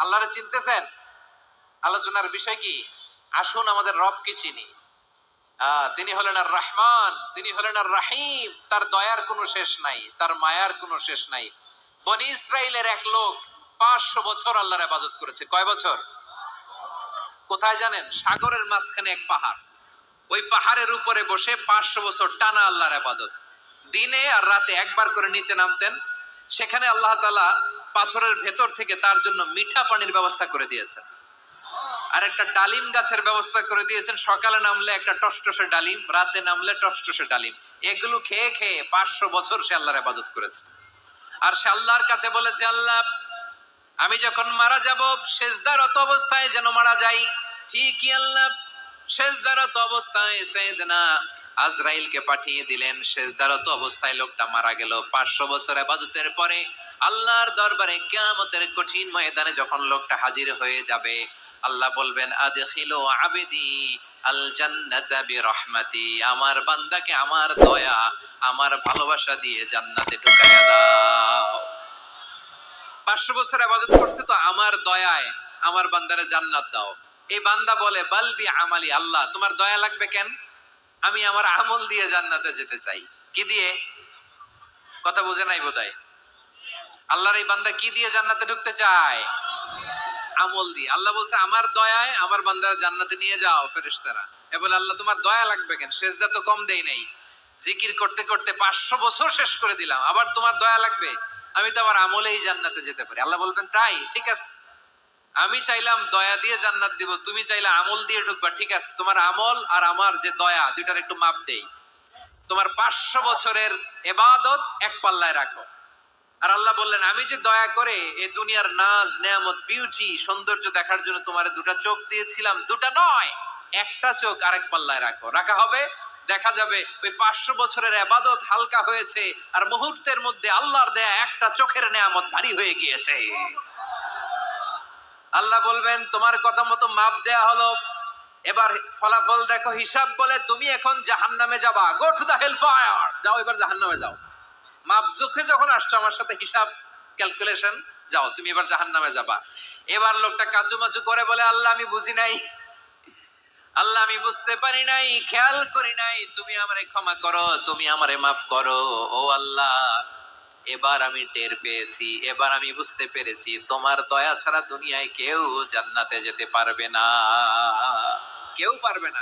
আল্লাহরে চিনতেছেন? আলোচনার বিষয় কি? আসুন আমাদের রবকে চিনি। তিনি হলেন আর রহমান, তিনি হলেন আর রাহিম। তার দয়ার কোনো শেষ নাই, তার মায়ার কোনো শেষ নাই। বনি ইসরাইলের এক লোক 500 বছর আল্লাহর ইবাদত করেছে। কয় বছর? কোথায় জানেন? সাগরের মাঝখানে এক পাহাড়। ওই পাহাড়ের উপরে বসে 500 বছর টানা আল্লাহর ইবাদত। দিনে আর রাতে একবার করে নিচে নামতেন। সেখানে আল্লাহ তাআলা পাথরের ভেতর থেকে তার জন্য মিঠা পানির ব্যবস্থা করে দিয়েছেন। আর একটা ডালিম গাছের ব্যবস্থা করে দিয়েছেন। সকালে নামলে একটা টসটসে ডালিম, রাতে নামলে টসটসে ডালিম। এগুলো খেয়ে খেয়ে 500 বছর সে আল্লাহর ইবাদত করেছে। আর সে আল্লাহর কাছে বলেছে, আল্লাহ আমি যখন মারা যাব সেজদারত অবস্থায় যেন মারা যাই। ঠিকই আল্লাহ সেজদারত অবস্থায় সাইয়েদনা আজরাইলকে পাঠিয়ে দিলেন। সেজদারত অবস্থায় লোকটা মারা গেল। 500 বছর ইবাদতের পরে আল্লাহর দরবারে কিয়ামতের কঠিন ময়দানে যখন লোকটা হাজির হয়ে যাবে, আল্লাহ বলবেন আদখিলু আবদি আল জান্নাতা বিরহমাতি, আমার বান্দাকে আমার দয়া আমার ভালোবাসা দিয়ে জান্নাতে ঢুকাইয়া দাও। 500 বছর ইবাদত করছে তো আমার দয়ায় আমার বান্দারে জান্নাত দাও। এই বান্দা বলে বালবি আমালি, আল্লাহ তোমার দয়া লাগবে কেন? আমি আমার আমল দিয়ে জান্নাতে যেতে চাই। কি দিয়ে? কথা বুঝে নাই বোধহয়। আল্লাহর এই বান্দা কি দিয়ে জান্নাতে ঢুকতে চায়? আমল দিয়ে। আল্লাহ বলছে আমার দয়ায় আমার বান্দারা জান্নাতে নিয়ে যাও। ফেরেশতারা এ বলে আল্লাহ তোমার দয়া লাগবে কেন? সেজদা তো কম দেই নাই, জিকির করতে করতে 500 বছর শেষ করে দিলাম, আবার তোমার দয়া লাগবে? আমি তো আমার আমলেই জান্নাতে যেতে পারি। আল্লাহ বলবেন তাই, ঠিক আছে, আমি চাইলাম দয়া দিয়ে জান্নাত দিব, তুমি চাইলে আমল দিয়ে ঢুকবা, ঠিক আছে, তোমার আমল আর আমার যে দয়া দুইটার একটু মাপ দেই। তোমার 500 বছরের ইবাদত এক পাল্লায় রাখো। আর আল্লাহ বললেন আমি যে দয়া করে এই দুনিয়ার নাজ নেয়ামত বিউটি সৌন্দর্য দেখার জন্য তোমারে দুটা চোখ দিয়েছিলাম, দুটা নয় একটা চোখ আরেক পাল্লায় রাখো। রাখা হবে, দেখা যাবে ওই 500 বছরের ইবাদত হালকা হয়েছে আর মুহূর্তের মধ্যে আল্লাহর দেয়া একটা চোখের নেয়ামত ভারী হয়ে গিয়েছে। আল্লাহ বলবেন তোমার কথা মতো মাপ দেয়া হলো, এবার ফলাফল দেখো, হিসাব বলে তুমি এখন জাহান্নামে যাবা। Go to the hell fire, যাও এবার জাহান্নামে যাও। মাপজুকে যখন আসছো আমার সাথে হিসাব ক্যালকুলেশন, যাও তুমি এবার জাহান্নামে যাবা। এবার লোকটা কাচুমাচু করে বলে আল্লাহ আমি বুঝি নাই, আল্লাহ আমি বুঝতে পারি নাই, খেয়াল করি নাই, তুমি আমারে ক্ষমা করো, তুমি আমারে মাফ করো। ও আল্লাহ এবার আমি টের পেয়েছি, এবার আমি বুঝতে পেরেছি তোমার দয়া ছাড়া দুনিয়ায় কেউ জান্নাতে যেতে পারবে না, কেউ পারবে না।